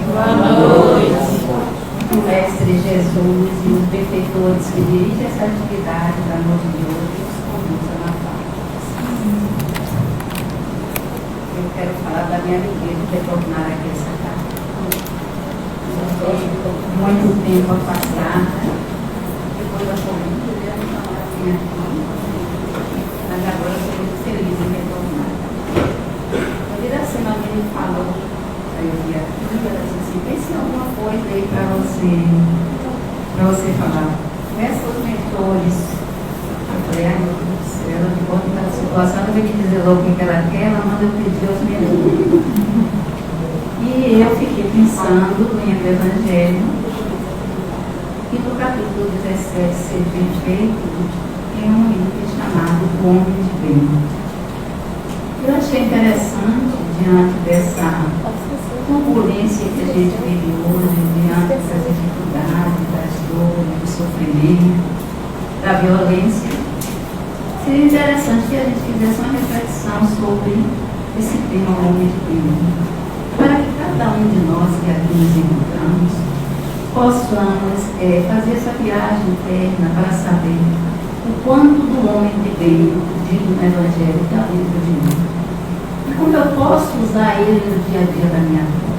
Boa noite. O Mestre Jesus e os benfeitores que dirigem essa atividade da noite de hoje nos conduzam na paz. Eu quero falar da minha alegria de retornar aqui a essa casa. Estou muito tempo afastada, depois da Covid, eu não estava assim aqui, mas agora estou muito feliz em retornar. A vida semana ele falou, aí eu vi aqui, ela disse assim, pense em alguma coisa aí para você falar. Peça aos mentores. Eu falei, ai meu Deus do céu, ela de conta da situação, não vai me dizer logo o que ela quer, ela manda eu pedir aos mentores. E eu fiquei pensando no Evangelho, e no capítulo 17, ser bem feito, tem um item chamado O Homem de Bem. Eu achei interessante, diante dessa turbulência que a gente vive hoje, diante dessas dificuldades, das dores, do sofrimento, da violência, seria interessante que a gente fizesse uma reflexão sobre esse tema O Homem de Bem, para que cada um de nós que aqui nos encontramos possamos fazer essa viagem interna para saber o quanto do homem de bem dito no Evangelho está dentro de mim. E como eu posso usar ele no dia a dia da minha vida.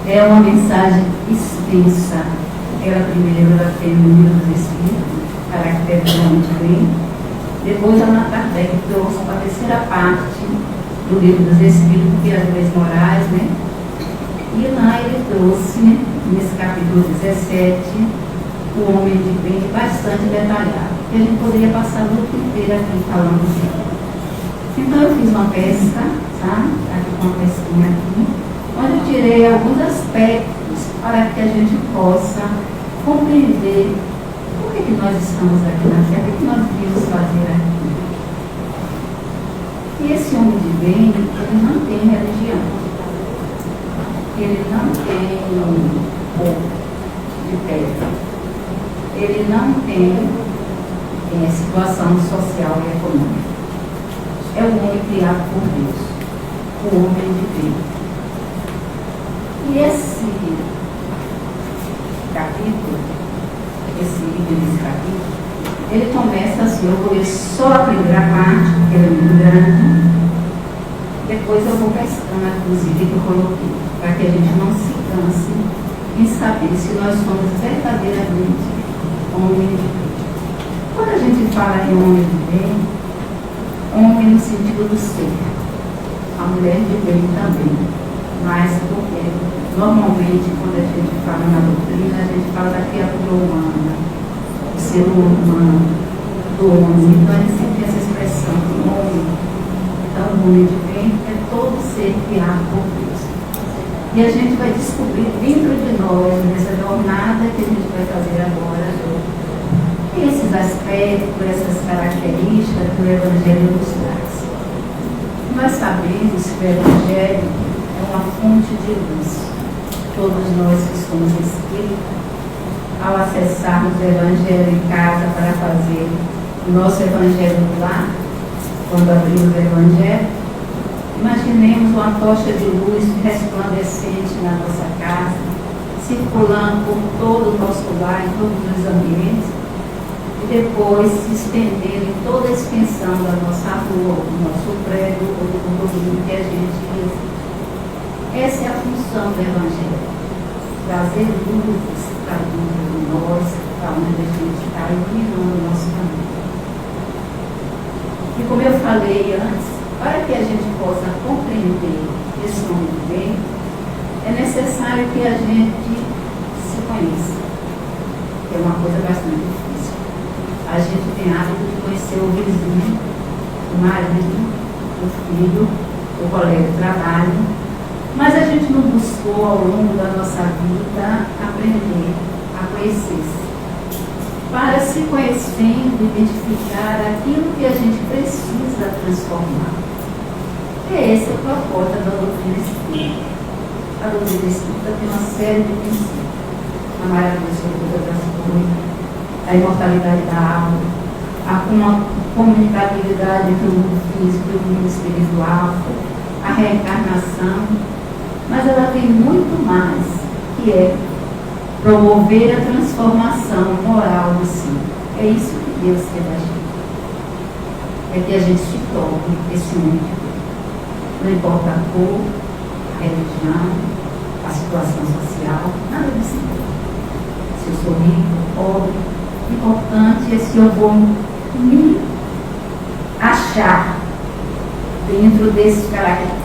É uma mensagem extensa. Ela primeiro ela tem no Livro dos Espíritos, caractere do homem de bem. Depois a Allan Kardec trouxe para a terceira parte do Livro dos Espíritos, que é as leis morais, né? E lá ele trouxe, né, nesse capítulo 17, o homem de bem bastante detalhado, que a gente poderia passar a luta inteira aqui falando dele. Então eu fiz uma pesca, tá? Aqui com uma pesquinha aqui, onde eu tirei alguns aspectos para que a gente possa compreender por que nós estamos aqui na Terra, o que nós viemos fazer aqui. E esse homem de bem, ele não tem religião. Ele não tem corpo de pedra. Ele não tem situação social e econômica. É o homem criado por Deus, o homem de bem. E esse capítulo, esse livro desse capítulo, ele começa assim, eu vou ler só a primeira parte, porque ela é muito grande, depois eu vou pescando, inclusive, que eu coloquei, para que a gente não se canse em saber se nós somos verdadeiramente homens de bem. Quando a gente fala em homem de bem, homem no sentido do ser, a mulher de bem também, mas porque normalmente quando a gente fala na doutrina, a gente fala da criatura humana, do ser humano, do homem, então a gente sempre tem essa expressão do homem. Então o homem de bem é todo ser criado por Deus. E a gente vai descobrir dentro de nós, nessa jornada que a gente vai fazer agora, esses aspectos, essas características que o Evangelho nos traz. Nós sabemos que o Evangelho é uma fonte de luz. Todos nós que somos espíritas, ao acessarmos o Evangelho em casa para fazer o nosso Evangelho lá, quando abrimos o Evangelho, imaginemos uma tocha de luz resplandecente na nossa casa, circulando por todo o nosso lar, em todos os ambientes, e depois se estendendo em toda a extensão da nossa rua, do nosso prédio ou do condomínio que a gente vive. Essa é a função do Evangelho, trazer luzes para dentro de nós, para onde a gente está iluminando o nosso caminho. E como eu falei antes, para que a gente possa compreender esse homem de bem, é necessário que a gente se conheça, que é uma coisa bastante difícil. A gente tem hábito de conhecer o vizinho, o marido, o filho, o colega de trabalho, mas a gente não buscou ao longo da nossa vida aprender a conhecer-se. Para se conhecendo, identificar aquilo que a gente precisa transformar. E esse é o propósito da doutrina espírita. A doutrina espírita tem uma série de princípios. A maravilha das coisas, a imortalidade da alma, a comunicabilidade entre o mundo físico e o mundo espiritual, a reencarnação, mas ela tem muito mais promover a transformação moral do ser. É isso que Deus quer da gente. É que a gente se torne esse homem de Deus. Não importa a cor, a religião, a situação social, nada disso. Se eu sou rico, pobre, o importante é se eu vou me achar dentro desses caracteres.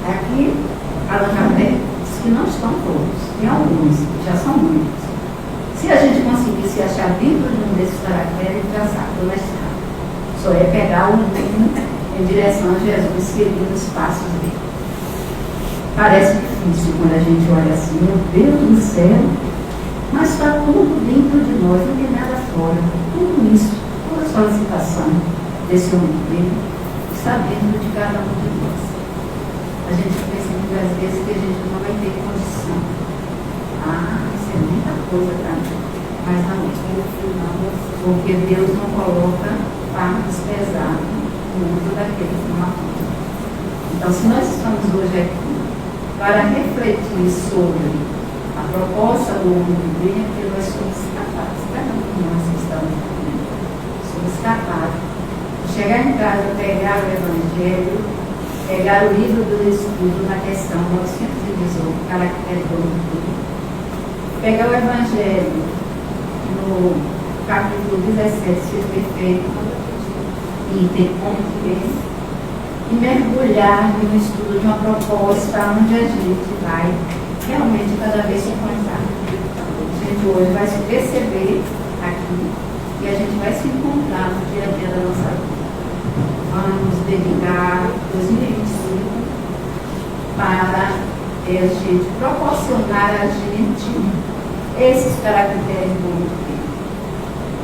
Aqui, Allan Kardec diz que não estão todos, tem alguns, já são muitos. Se a gente conseguir se achar dentro de um desses caracteres, já sabe onde está. Só é pegar o rumo em direção a Jesus, seguindo os passos dele. Parece difícil quando a gente olha assim, meu Deus do céu, mas está tudo dentro de nós, não tem nada fora. Tudo isso, toda a solicitação desse homem dele está dentro de cada um de nós. A gente pensa muitas vezes que a gente não vai ter condição. Isso é muita coisa para mim. Mas não é. Porque Deus não coloca fardos pesados no mundo daqueles que não amam. Então, se nós estamos hoje aqui para refletir sobre a proposta do homem de bem, é porque nós somos capazes, cada um de nós que estamos aqui, somos capazes de chegar em casa, pegar o Evangelho, pegar o livro do estudo na questão 918, caractere do homem de bem, pegar o Evangelho no capítulo 17, ser perfeito, e ter como ver, e mergulhar no estudo de uma proposta onde a gente vai realmente cada vez se encontrar. A gente hoje vai se perceber aqui e a gente vai se encontrar no dia a dia da nossa vida. Vamos dedicar 2025 para a gente proporcionar a gente esses caracteres do mundo.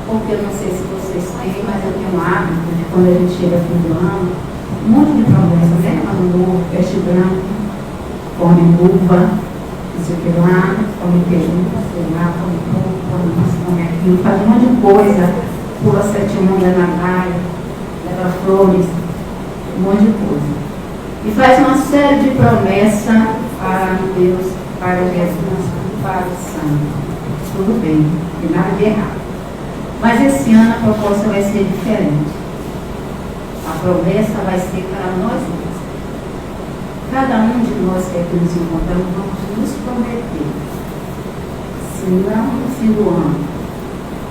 Porque eu não sei se vocês têm, mas eu tenho um hábito de quando a gente chega fim do ano, um monte de promessas, né? Ano novo, peixe branco, come uva, não sei o que lá, come peru, sei lá, come pouco, come isso, come aquilo, faz um monte de coisa, pula 7 ondas na praia, leva flores, um monte de coisa. E faz uma série de promessas para Deus, para Jesus, para o santo. Tudo bem, não tem nada de errado. Mas esse ano a proposta vai ser diferente. A promessa vai ser para nós mesmos. Cada um de nós que aqui nos encontramos, vamos nos prometer. Se não no fim do ano,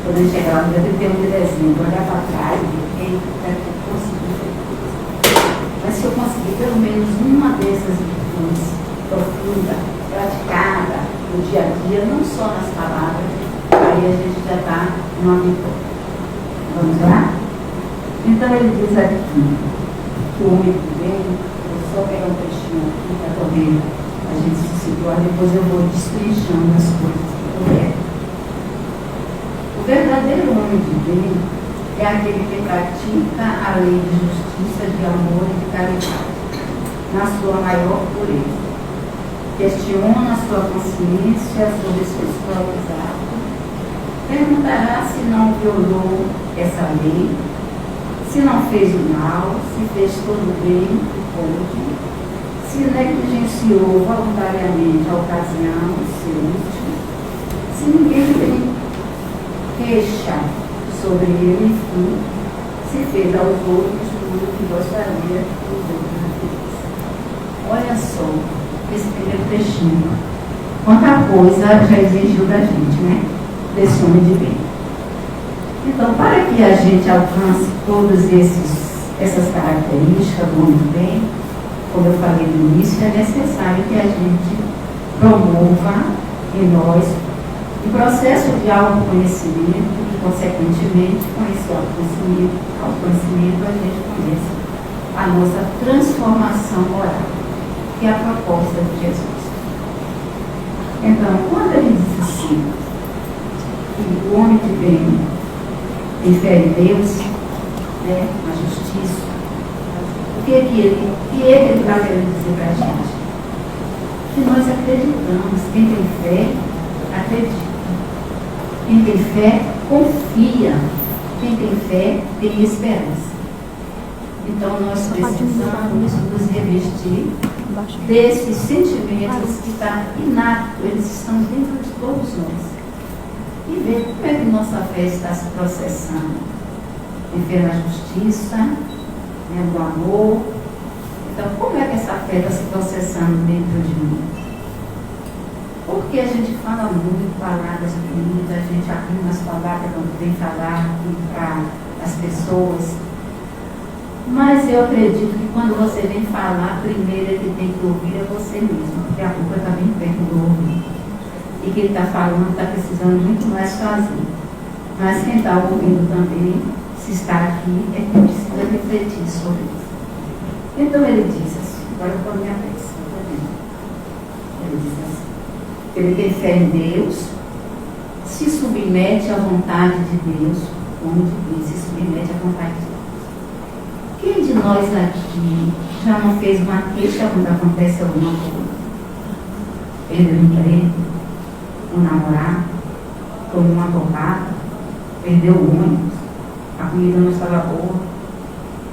quando eu chegar lá no dia 31 de dezembro, olhar para trás e dizer, eu consegui. Mas se eu conseguir pelo menos uma dessas virtudes profunda, praticada no dia a dia, não só nas palavras, aí a gente já está numa vitória. Vamos lá? Então ele diz aqui que o homem do bem, vou só pegar um trechinho aqui para poder a gente se situar, depois eu vou destrinchando as coisas que eu quero. O verdadeiro homem de bem é aquele que pratica a lei de justiça, de amor e de caridade, na sua maior pureza. Questiona a sua consciência sobre seus próprios atos. Perguntará se não violou essa lei, se não fez o mal, se fez todo o bem que pôde, se negligenciou voluntariamente a ocasião de ser útil, se ninguém tem queixa sobre ele, enfim, se fez aos outros tudo que gostaria que os outros fizessem. Olha só, esse primeiro trechinho, quanta coisa já exigiu da gente, né? Desse homem de bem. Então, para que a gente alcance todas essas características do homem de bem, como eu falei no início, é necessário que a gente promova em nós o processo de autoconhecimento e, consequentemente, com esse autoconhecimento a gente conhece a nossa transformação moral, que é a proposta de Jesus. Então, quando ele diz assim, que o homem de bem tem fé em Deus, né, na justiça, o que ele está querendo dizer para a gente? Que nós acreditamos. Quem tem fé, acredita. Quem tem fé, confia. Quem tem fé, tem esperança. Então nós precisamos nos revestir desses sentimentos que estão inatos, eles estão dentro de todos nós. E ver como é que nossa fé está se processando. Em fé na justiça, no amor. Então, como é que essa fé está se processando dentro de mim? Porque a gente fala muito palavras bonitas, a gente arruma as palavras quando vem falar para as pessoas. Mas eu acredito que quando você vem falar, primeiro é que tem que ouvir é você mesmo, porque a culpa está bem perto do ouvido. E quem está falando está precisando muito mais fazer. Mas quem está ouvindo também, se está aqui, é que precisa refletir sobre isso. Então ele diz assim, agora eu estou na minha vez. Ele diz assim, ele tem fé em Deus, se submete à vontade de Deus, como diz, se submete à vontade de Deus. Quem de nós aqui já não fez uma queixa quando acontece alguma coisa? Perdeu o emprego, um namorado, tomou uma topada, perdeu o ônibus, a comida não estava boa.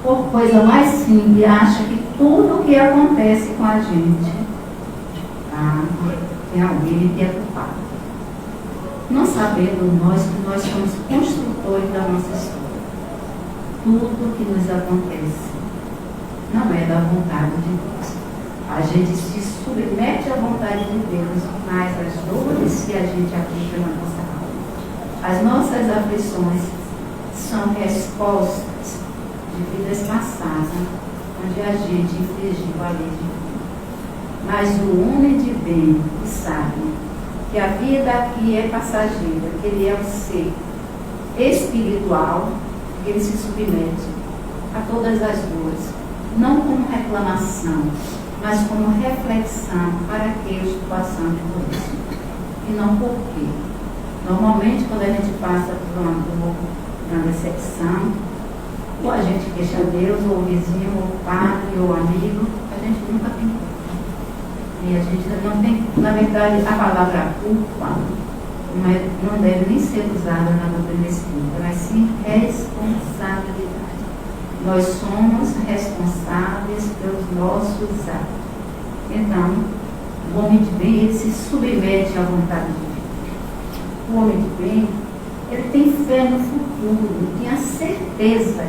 Por coisa mais simples, acha que tudo que acontece com a gente, tem alguém que é culpado. Não sabendo nós que nós somos construtores da nossa história. Tudo que nos acontece não é da vontade de Deus. A gente se submete à vontade de Deus, mas as dores que a gente aplica na nossa alma, as nossas aflições, são respostas de vidas passadas, onde a gente infligiu a lei divina. Mas o homem de bem que sabe que a vida aqui é passageira, que ele é um ser espiritual, ele se submete a todas as dores, não como reclamação, mas como reflexão para que eu estou passando por isso. E não por quê. Normalmente, quando a gente passa por uma dor, uma decepção, ou a gente queixa Deus, ou o vizinho, ou o padre, ou o amigo, a gente nunca tem culpa. E a gente não tem, na verdade, a palavra culpa não deve nem ser usada na doutrina espírita, mas sim responsabilidade. Nós somos responsáveis pelos nossos atos. Então, o homem de bem, ele se submete à vontade de Deus. O homem de bem, ele tem fé no futuro, ele tem a certeza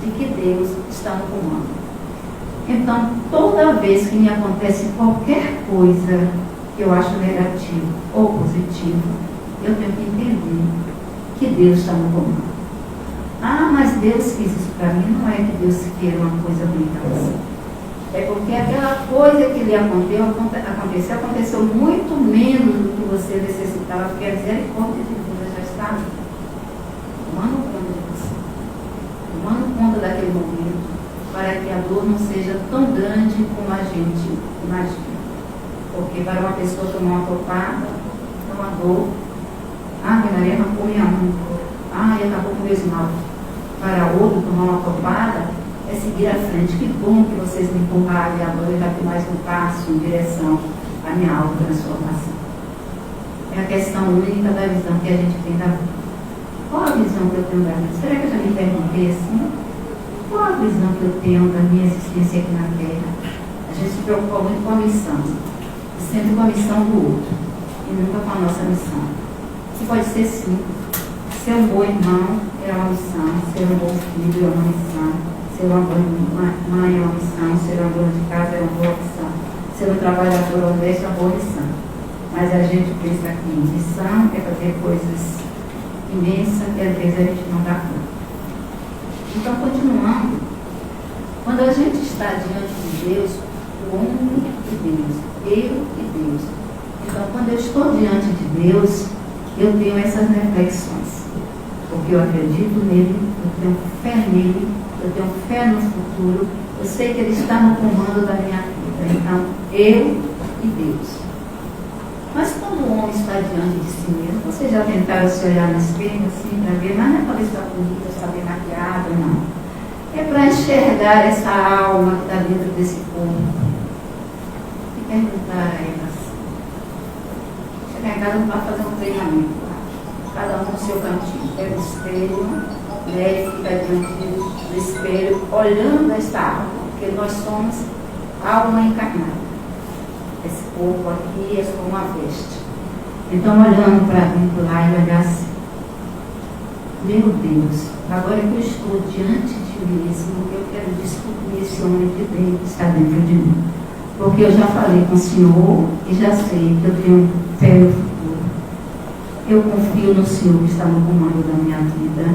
de que Deus está no comando. Então, toda vez que me acontece qualquer coisa que eu acho negativo ou positivo, eu tenho que entender que Deus está no comando. Mas Deus fez isso para mim, não é que Deus queira uma coisa ruim para você. É porque aquela coisa que lhe aconteceu muito menos do que você necessitava, porque a misericórdia de Deus já está ali, tomando conta de você, tomando conta daquele momento, para que a dor não seja tão grande como a gente imagina. Porque para uma pessoa tomar uma topada, é uma dor. Maria arrancou minha mão. E acabou com o meu esmalte. Para outro tomar uma topada, é seguir à frente. Que bom que vocês me empurraram e agora eu já tenho mais um passo em direção à minha autotransformação. É a questão única da visão que a gente tem da vida. Qual a visão que eu tenho da vida? Será que eu já me perguntei assim? Qual a visão que eu tenho da minha existência aqui na Terra? A gente se preocupa muito com a missão. Sempre com a missão do outro. E nunca com a nossa missão. Que pode ser simples. Ser um bom irmão é uma missão. Ser um bom filho é uma missão. Ser uma boa mãe é uma missão. Ser uma dona de casa é uma boa missão. Ser um trabalhador honesto é uma boa missão. Mas a gente pensa que missão é fazer coisas imensas que às vezes a gente não dá conta. Então, continuando, quando a gente está diante de Deus, o homem e Deus, eu e Deus. Então, quando eu estou diante de Deus, eu tenho essas reflexões. Porque eu acredito nele, eu tenho fé nele, eu tenho fé no futuro, eu sei que ele está no comando da minha vida. Então, eu e Deus. Mas quando o homem está diante de si mesmo, vocês já tentaram se olhar no espelho assim para ver, mas não é para ver se está bonita, está bem maquiada, não. É para enxergar essa alma que está dentro desse corpo. E perguntar a ela assim. Chegar em casa não vai fazer um treinamento lá. Cada um no seu cantinho. Pega o espelho, né, e fica diante do espelho, olhando esta alma. porque nós somos alma encarnada. Esse corpo aqui é como uma veste. Então, olhando para dentro lá e olhar assim, meu Deus, agora que eu estou diante de mim mesmo, eu quero descobrir esse homem de bem que está dentro de mim. Porque eu já falei com o Senhor e já sei que eu tenho fé no futuro. Eu confio no Senhor que está no comando da minha vida.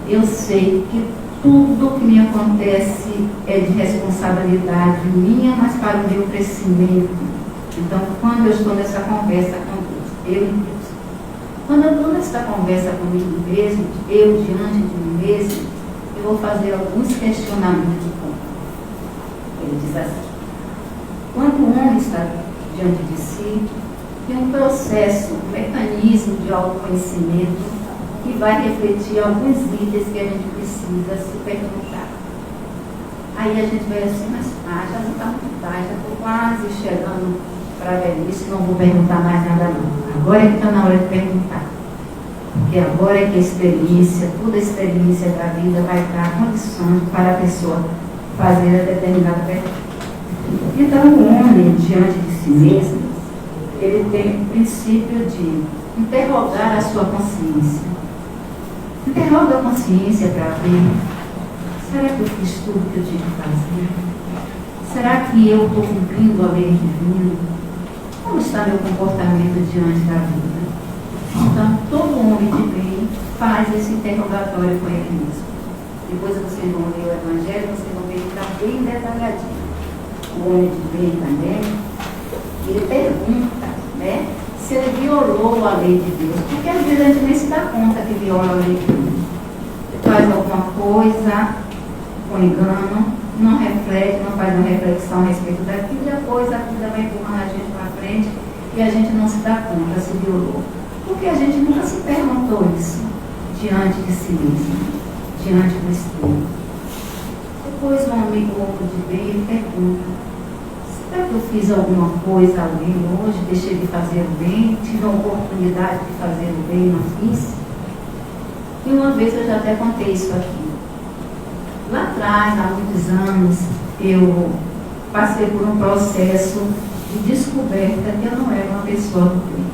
Eu sei que tudo que me acontece é de responsabilidade minha, mas para o meu crescimento. Então, quando eu estou nessa conversa com Deus, eu e Deus, quando eu estou nessa conversa comigo mesmo, eu diante de mim mesmo, eu vou fazer alguns questionamentos. Ele diz assim: quando o homem está diante de si, tem um processo, um mecanismo de autoconhecimento que vai refletir alguns itens que a gente precisa se perguntar. Aí a gente vai assim, mas já não está muito tarde, já estou quase chegando para a velhice, não vou perguntar mais nada não. Agora é que está na hora de perguntar. Porque agora é que a experiência, toda a experiência da vida vai dar condições para a pessoa fazer a determinada pergunta. Então o homem, diante de si mesmo, ele tem o princípio de interrogar a sua consciência. Interroga a consciência para ver, será que eu fiz tudo que eu tinha que fazer? Será que eu estou cumprindo a lei divina? Como está meu comportamento diante da vida? Então, todo homem de bem faz esse interrogatório com ele mesmo. Depois vocês vão ler o Evangelho, vocês vão ver que está bem detalhadinho. O homem de bem também, ele pergunta, né, se ele violou a lei de Deus. Porque às vezes a gente nem se dá conta que viola a lei de Deus. Faz alguma coisa com engano, não reflete, não faz uma reflexão a respeito daquilo, e depois a vida vai empurrando a gente para frente e a gente não se dá conta se violou. Porque a gente nunca se perguntou isso diante de si mesmo, diante do espelho. Depois um amigo de bem, ele pergunta: será que eu fiz alguma coisa além hoje, deixei de fazer o bem, tive a oportunidade de fazer o bem e não fiz? E uma vez eu já até contei isso aqui. Lá atrás, há muitos anos, eu passei por um processo de descoberta que eu não era uma pessoa do bem.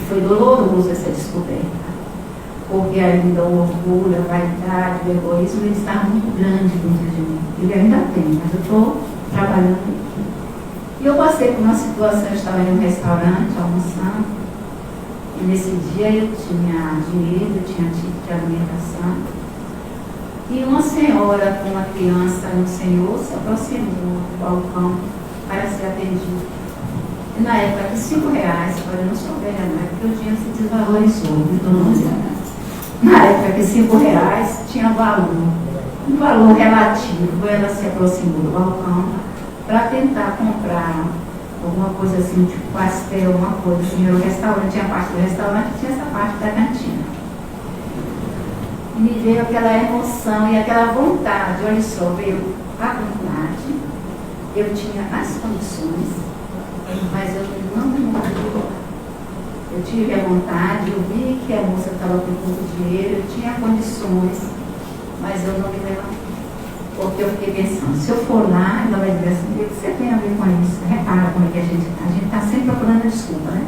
Foi doloroso essa descoberta, porque ainda o orgulho, a vaidade, o egoísmo, ele está muito grande dentro de mim. Ele ainda tem, mas eu estou trabalhando. E eu passei por uma situação, eu estava em um restaurante almoçando, e nesse dia eu tinha dinheiro, eu tinha tipo de alimentação. E uma senhora com uma criança e um senhor se aproximou do balcão para ser atendido. E na época de R$5, olha, eu não sou velha, não, porque o dinheiro se desvalorizou, na época de R$5 tinha valor, um valor relativo. Ela se aproximou do balcão para tentar comprar alguma coisa assim, tipo pastel, alguma coisa assim. Era o restaurante, tinha a parte do restaurante e tinha essa parte da cantina. E me veio aquela emoção e aquela vontade, olha só, veio a vontade, eu tinha as condições, mas eu não me movi. Eu tive a vontade, eu vi que a moça estava com pouco dinheiro, eu tinha condições, mas eu não me levantei. Porque eu fiquei pensando, se eu for lá, ela vai dizer assim: o que você tem a ver com isso? Repara como é que a gente está sempre procurando desculpa, né?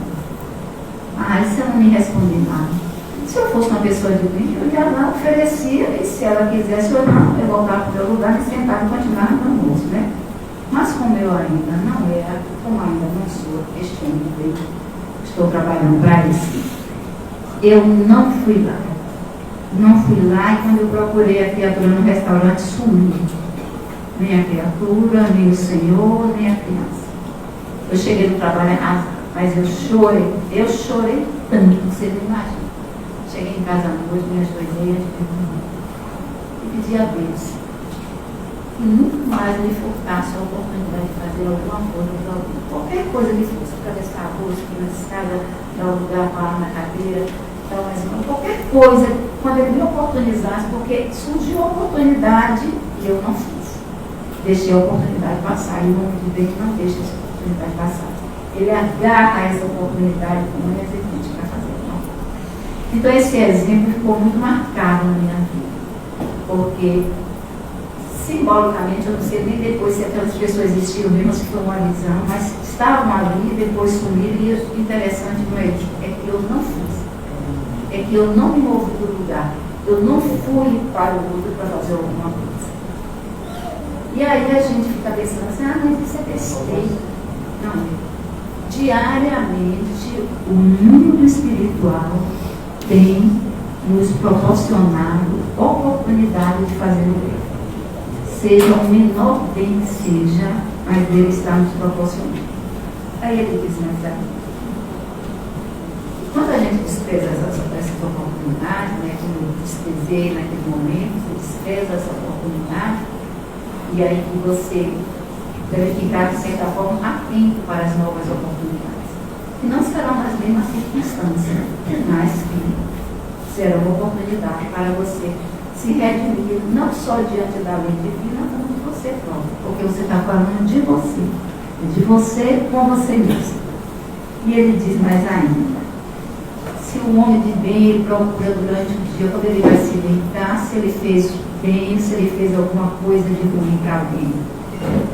E se ela não me responder nada? Se eu fosse uma pessoa de bem, eu ia lá, oferecia, e se ela quisesse ou não, eu voltava para o meu lugar, me sentava e continuava no almoço, né? Mas como eu ainda não era, como ainda não sou este homem de bem, estou trabalhando para isso, eu não fui lá. Não fui lá, e quando eu procurei a criatura no restaurante, sumiu. Nem a criatura, nem o senhor, nem a criança. Eu cheguei no trabalho errado, mas eu chorei tanto, você não imagina. Cheguei em casa à noite, me ajoelhei e pedi a Deus que nunca mais me furtasse a oportunidade de fazer alguma coisa para alguém. Qualquer coisa que fosse, atravessar a rua, subir na escada, dar um lugar para na cadeira, dar mais uma, qualquer coisa, quando ele me oportunizasse, porque surgiu a oportunidade e eu não fiz. Deixei a oportunidade passar, e o homem de Deus não deixa essa oportunidade passar. Ele agarra essa oportunidade com unhas e dentes para fazer alguma coisa. Então esse exemplo ficou muito marcado na minha vida, porque se simbolicamente, eu não sei nem depois se aquelas pessoas existiram mesmo, se foi uma visão, mas estavam ali, depois sumiram, e o interessante não é que eu não fiz. É que eu não me movi do lugar. Eu não fui para o outro para fazer alguma coisa. E aí a gente fica pensando assim, mas isso é besteira. Não, diariamente o mundo espiritual tem nos proporcionado oportunidade de fazer o bem. Seja o menor bem que seja, mas Ele está nos proporcionando. Aí ele diz, mas quando a gente despreza essas oportunidades, né, como eu desprezei naquele momento, você despreza essa oportunidade, e aí que você deve ficar, de certa forma, atento para as novas oportunidades. E não serão nas mesmas circunstâncias, mas que serão oportunidade para você se redimir, não só diante da lei divina, como de você próprio, porque você está falando de você com você mesmo. E ele diz mais ainda, se o homem de bem ele procura durante o dia, quando ele vai se deitar, se ele fez bem, se ele fez alguma coisa de ruim para alguém.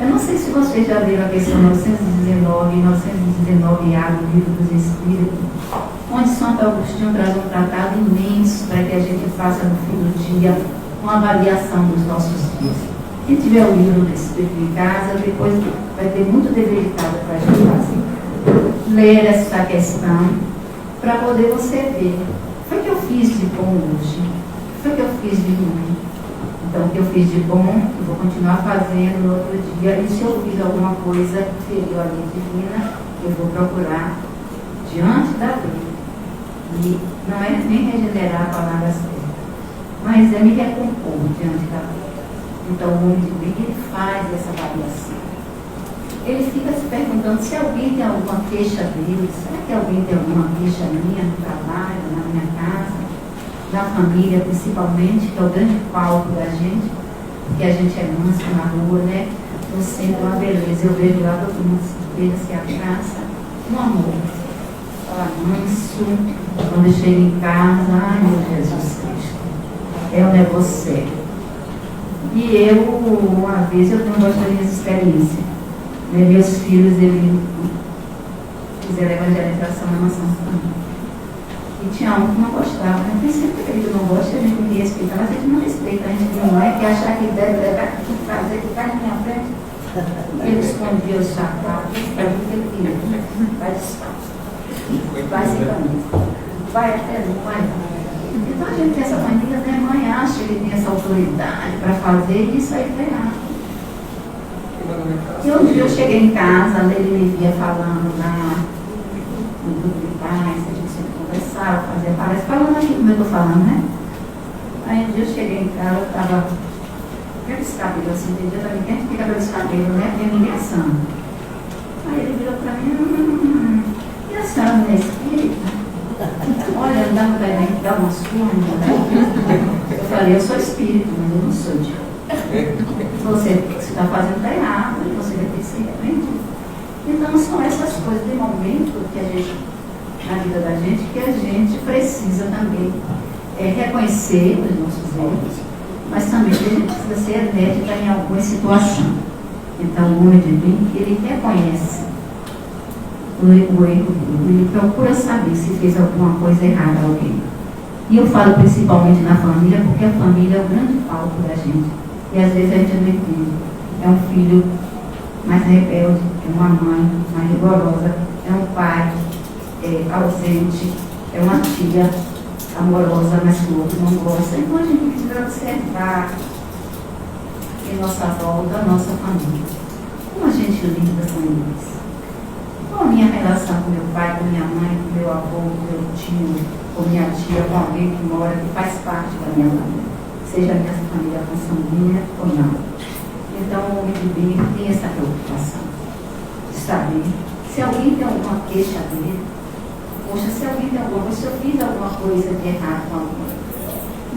Eu não sei se vocês já viram a questão 919 A do Livro dos Espíritos, onde Santo Agostinho traz um tratado imenso para que a gente faça no fim do dia uma avaliação dos nossos dias. Quem tiver o livro do Espírito em casa, depois vai ter muito dever de casa para a gente fazer. Ler essa questão para poder você ver. Foi o que eu fiz de bom hoje? Foi o que eu fiz de ruim? Então, o que eu fiz de bom, eu vou continuar fazendo no outro dia. E se eu fiz alguma coisa que feriu a lei divina, eu vou procurar diante da lei. E não é nem regenerar a palavra certa, mas é me recompor diante da lei. Então, o homem de bem, ele faz essa avaliação. Ele fica se perguntando se alguém tem alguma queixa dele, será que alguém tem alguma queixa minha no trabalho, na minha casa, na família principalmente, que é o grande palco da gente, porque a gente é manso na rua, né? No centro é uma beleza, eu vejo lá todo mundo se abraça, um amor. Fala manso, quando chega em casa, ai meu Jesus Cristo, é um negócio sério. E eu, uma vez, eu tenho uma experiência. Meus filhos, eles fizeram evangelização na Mansão também. E tinha um que não gostava. Eu pensei que ele não gosta, a gente me respeita, mas a gente não respeita, a gente não é que achar que deve levar, que tem que fazer, que está na minha frente. Ele escondia os sapatos, para o que ele queria. Vai descalço, vai sem camisa, vai até não vai. Então a gente tem essa mania, né? Mãe acha que ele tem essa autoridade para fazer e isso aí está errado. E um dia eu cheguei em casa, ele me via falando lá no grupo de pais, a gente sempre conversava, fazia palestra, falando aqui como eu estou falando, né? Aí um dia eu cheguei em casa, eu estava aqueles cabelos assim, entendia também, quem fica pelos cabelos, né? Tem ligação. Aí ele virou para mim, e a senhora não é espírita? Olha, andava daí, dá uma surra, eu falei, eu sou espírito, mas eu não sou de você está fazendo está errado, e você vai ter que ser repreendido. Então são essas coisas de momento que a gente, na vida da gente, que a gente precisa também reconhecer os nossos erros, mas também a gente precisa ser enérgica em alguma situação. Então o homem de bem, ele reconhece o erro dele, ele procura saber se fez alguma coisa errada a alguém. E eu falo principalmente na família, porque a família é o grande palco da gente. E às vezes a gente não entende. É um filho mais rebelde, é uma mãe mais rigorosa, é um pai ausente, é uma tia amorosa, mas que o outro não gosta. Então a gente precisa observar em nossa volta a nossa família. Como a gente lida com eles? Qual a minha relação com meu pai, com minha mãe, com meu avô, com meu tio, com minha tia, com alguém que mora, que faz parte da minha família? Seja a minha família consanguínea ou não. Então, o homem de bem tem essa preocupação de saber se alguém tem alguma queixa dele, poxa, se alguém tem alguma coisa, se eu fiz alguma coisa de errado com alguém.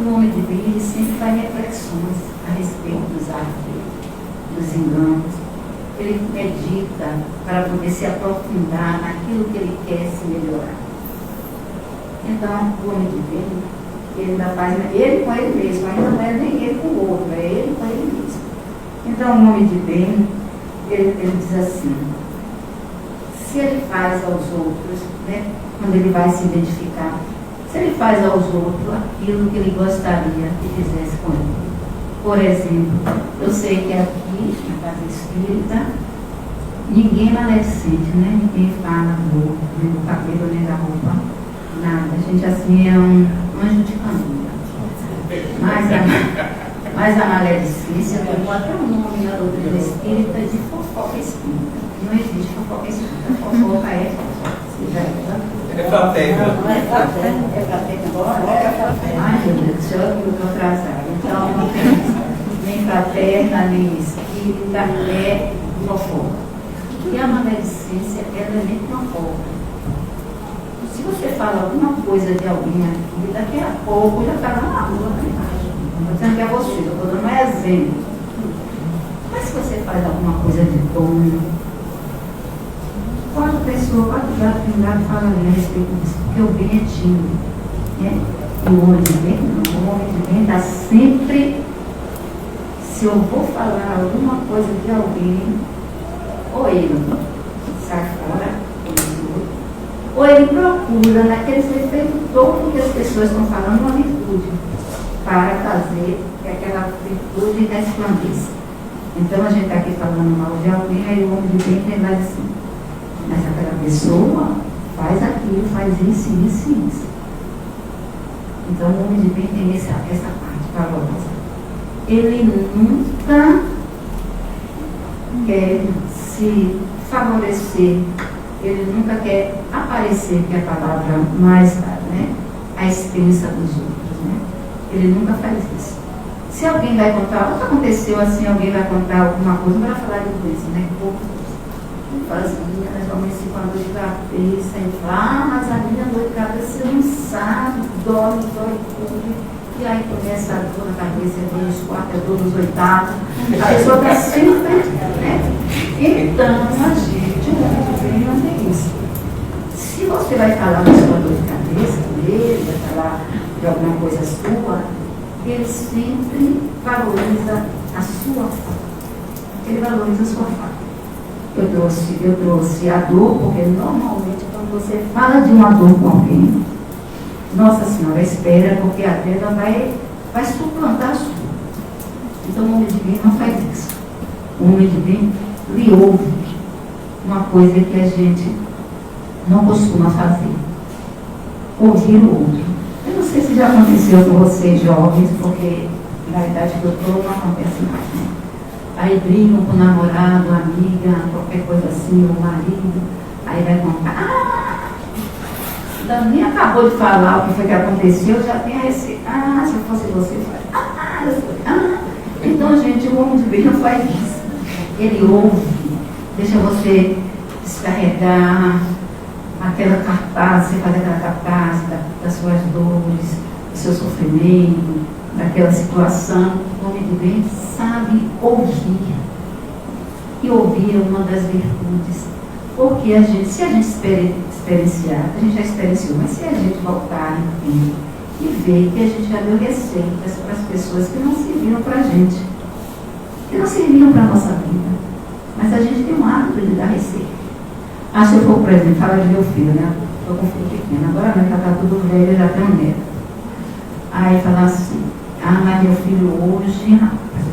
O homem de bem, ele sempre faz reflexões a respeito dos atos dele, dos enganos. Ele medita para poder se aprofundar naquilo que ele quer se melhorar. Então, o homem de bem, ele ainda faz ele com ele mesmo, ainda não é nem ele com o outro, é ele com ele mesmo. Então, um homem de bem, ele diz assim, se ele faz aos outros, né, quando ele vai se identificar, se ele faz aos outros aquilo que ele gostaria que fizesse com ele. Por exemplo, eu sei que aqui, na casa espírita, ninguém é maledicente, né? Ninguém fala nem do cabelo, nem da roupa, nada. A gente assim é um anjo de família. Mas a maledicência tem até um nome na doutrina espírita de fofoca espírita. Não existe fofoca espírita. Fofoca é fofoca. É fraterna. Não é fraterna. É fraterna agora? É fraterna. Ai, meu Deus do céu, eu estou atrasada. Então, não tem nem fraterna, nem espírita, é fofoca. E a maledicência, ela é nem fofoca. Se você fala alguma coisa de alguém aqui, daqui a pouco já está lá na rua, na imagem. Não estou dizendo que é você, eu estou dando um exemplo. Mas se você faz alguma coisa de bom, qual pessoa, qual lugar fala a respeito disso? Porque o bem é tímido. Né? E o homem de bem, não. O homem de bem está sempre, se eu vou falar alguma coisa de alguém, ou ele sai fora, ou ele procura, naquele efeito todo que as pessoas estão falando, uma virtude, para fazer que aquela virtude resplandeça. Então a gente está aqui falando mal de alguém, aí o homem de bem tem lá assim, mas aquela pessoa faz aquilo, faz isso, isso e isso. Então o homem de bem tem essa parte valorosa. Ele nunca quer se favorecer, ele nunca quer aparecer, que é a palavra mais, né, à expensa dos outros, né? Ele nunca faz isso. Se alguém vai contar, o que aconteceu assim, alguém vai contar alguma coisa, não vai falar de doença, né? Ele fala assim, nós vamos se com a dor de cabeça, e fala, mas a minha dor de cabeça você não sabe, dói tudo. E aí começa a dor na cabeça, é dor nos quartos, é dor nos oitavos. A pessoa está sempre, né? Então, a gente, o homem de bem não tem isso. Se você vai falar da sua dor de cabeça dele, vai falar de alguma coisa sua, ele sempre valoriza a sua falta. Ele valoriza a sua falta. Eu trouxe a dor, porque normalmente quando você fala de uma dor com alguém, Nossa Senhora espera, porque a dela vai suplantar a sua. Então o homem de bem não faz isso. O homem de bem lhe ouve, uma coisa que a gente não costuma fazer. Ouvir o outro. Eu não sei se já aconteceu com vocês jovens, porque na idade do doutor não acontece mais, né? Aí brigam com o namorado, amiga, qualquer coisa assim, o marido, aí vai contar, nem acabou de falar o que foi que aconteceu, já tem esse, se eu fosse você, então, gente, o homem de bem não faz isso. Ele ouve, deixa você descarregar aquela cartaz, você faz aquela cartaz das suas dores, do seu sofrimento, daquela situação. O homem de bem sabe ouvir. E ouvir é uma das virtudes. Porque se a gente experienciar, a gente já experienciou, mas se a gente voltar no tempo e ver que a gente já deu receitas para as pessoas que não serviram para a gente, que não serviram para a nossa vida, mas a gente tem um hábito de dar receita. Se eu for, por exemplo, falar de meu filho, né? Estou com um filho pequeno, agora já está tudo velho, já tem um neto. Aí falar assim, mas meu filho hoje,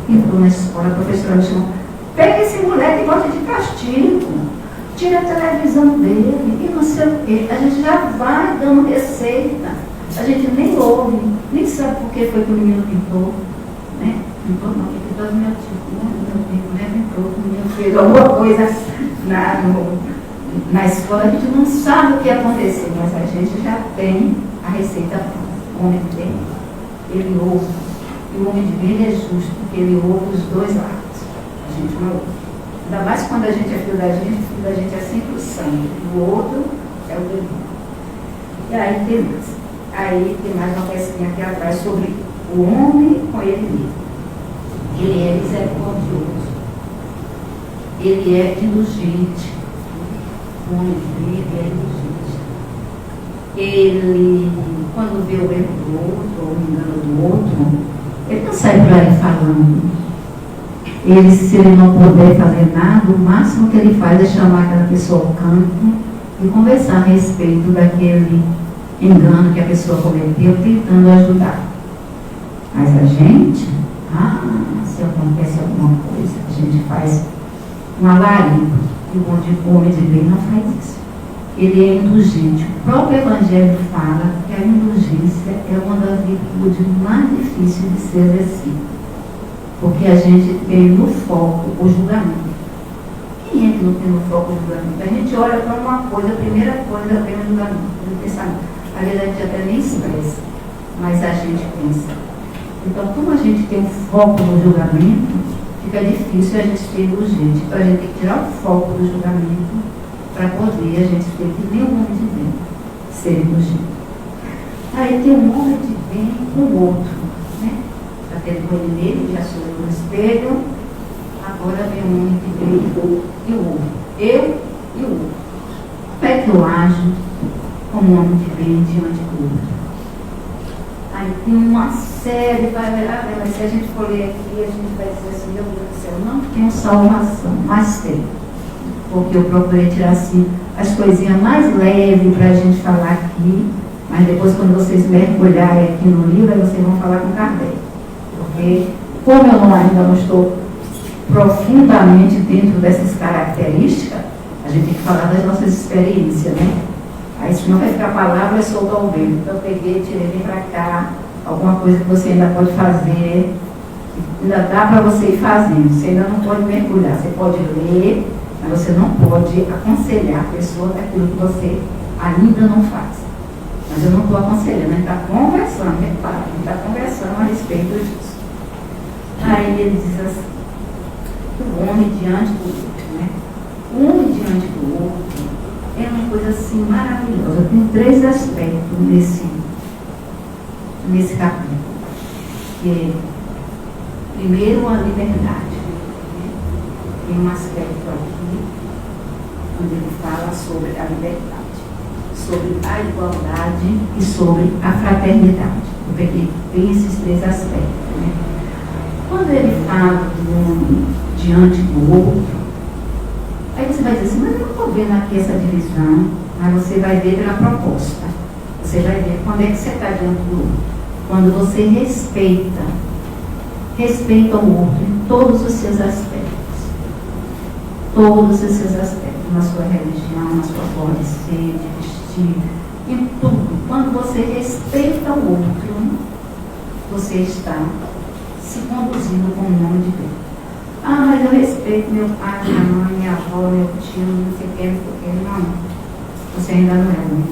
entrou na escola, a professora me chamou, pega esse moleque e bota de castigo, tira a televisão dele, e não sei o quê. A gente já vai dando receita, a gente nem ouve, nem sabe por que foi que o menino pintou, né? Pintou não, que pintou do meu tipo, né? Meu filho, né? Pintou, o menino fez alguma coisa na escola, a gente não sabe o que aconteceu, mas a gente já tem a receita pronta. O homem de bem, ele ouve. E o homem de bem é justo, porque ele ouve os dois lados. A gente não ouve. Ainda mais quando a gente é filho da gente é sempre o sangue. O outro é o demônio. E aí tem mais. Aí tem mais uma pecinha aqui atrás sobre o homem com ele mesmo. Ele é misericordioso. Ele é indulgente. O homem de bem é indulgente. Ele, quando vê o erro do outro, ou o engano do outro, ele não sai por aí falando. Ele, se ele não puder fazer nada, o máximo que ele faz é chamar aquela pessoa ao canto e conversar a respeito daquele engano que a pessoa cometeu, tentando ajudar. Mas a gente, se acontece alguma coisa, a gente faz um alarido. E o homem de bem não faz isso. Ele é indulgente. O próprio Evangelho fala que a indulgência é uma das virtudes mais difíceis de ser exercida. Porque a gente tem no foco o julgamento. Quem é que não tem no foco o julgamento? A gente olha para uma coisa, a primeira coisa vem o julgamento, o pensamento. Às vezes a gente até nem expressa, mas a gente pensa. Então, como a gente tem um foco no julgamento, fica difícil a gente ser indulgente. Então, a gente tem que tirar o foco do julgamento para poder a gente ter que nem um homem de bem ser indulgente. Aí tem um homem de bem com o outro, né? Já teve com ele nele, já se olhou no espelho, agora vem um homem de bem e o outro. Eu e o outro. Como é que eu ajo como um homem de bem diante do outro? Aí tem uma série, mas se a gente for ler aqui, a gente vai dizer assim, meu Deus do céu, não tenho salvação, mas tem. Porque eu procurei tirar assim as coisinhas mais leves para a gente falar aqui, mas depois quando vocês mergulharem aqui no livro, aí vocês vão falar com Kardec. Porque como eu ainda não estou profundamente dentro dessas características, a gente tem que falar das nossas experiências, né? Aí senão vai ficar a palavra solta ao vento. Então eu peguei, tirei, vem para cá, alguma coisa que você ainda pode fazer, ainda dá para você ir fazendo. Você ainda não pode mergulhar, você pode ler, mas você não pode aconselhar a pessoa daquilo que você ainda não faz. Mas eu não estou aconselhando, a gente está conversando, repara, a gente está conversando a respeito disso. Aí ele diz assim, o homem diante do outro, né? O homem diante do outro é uma coisa assim maravilhosa. Tem 3 aspectos nesse capítulo. Que é, primeiro, a liberdade. Né? Tem um aspecto aqui, onde ele fala sobre a liberdade, sobre a igualdade e sobre a fraternidade. Eu peguei bem esses 3 aspectos. Né? Quando ele fala do homem diante do outro, aí você vai dizer assim, mas eu não estou vendo aqui essa divisão, mas você vai ver pela proposta. Você vai ver quando é que você está diante do outro. Quando você respeita o outro em todos os seus aspectos. Todos os seus aspectos, na sua religião, na sua forma de ser, de vestir, em tudo. Quando você respeita o outro, você está se conduzindo como um homem de Deus. Mas eu respeito meu pai, minha mãe, minha avó, meu tio, não sei o que, não sei o que. Não, você ainda não é homem.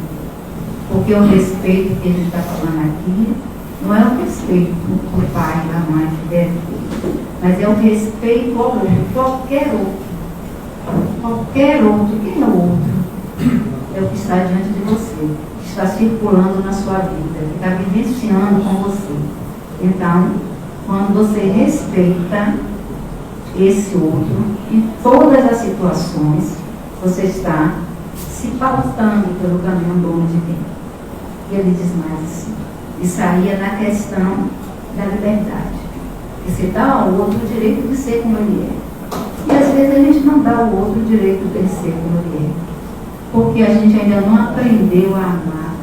Porque o respeito que a gente está falando aqui não é o respeito por pai, da mãe, que deve ter, mas é o respeito ao outro, qualquer outro. Qualquer outro, quem é o outro? É o que está diante de você, que está circulando na sua vida, que está vivenciando com você. Então, quando você respeita esse outro, em todas as situações, você está se pautando pelo caminho do homem de bem. E ele diz mais assim, isso aí é na questão da liberdade. Que você dá ao outro o direito de ser como ele é. E às vezes a gente não dá ao outro o direito de ele ser como ele é. Porque a gente ainda não aprendeu a amar.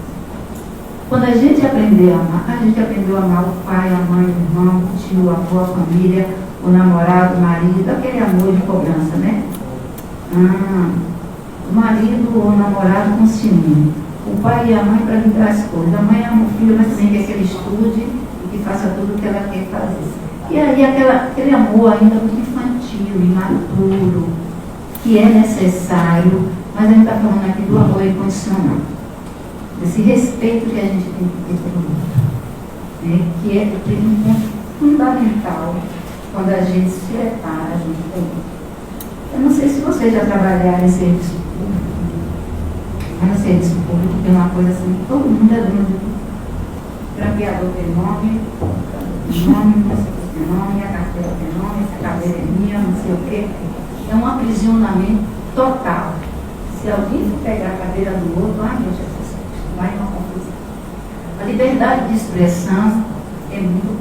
Quando a gente aprender a amar, a gente aprendeu a amar o pai, a mãe, o irmão, o tio, a avó, a família, o namorado, o marido, aquele amor de cobrança, né? O marido ou o namorado com ciúme. O pai e a mãe para lhe dar as coisas. A mãe ama o filho, mas também quer que ele estude e que faça tudo o que ela quer fazer. E aí aquele amor ainda muito infantil, imaturo, que é necessário, mas a gente está falando aqui do amor incondicional. Desse respeito que a gente tem que ter pelo outro. Né? Que é um ponto fundamental quando a gente se prepara junto com o outro. Eu não sei se vocês já trabalharam em serviço público. Mas no serviço público tem uma coisa assim, todo mundo é dono de tudo. O grampeador tem nome, não sei o que tem nome, a carteira tem nome, essa cadeira é minha, não sei o quê. É um aprisionamento total. Se alguém for pegar a cadeira do outro, meu Jesus, vai uma confusão. A liberdade de expressão é muito boa.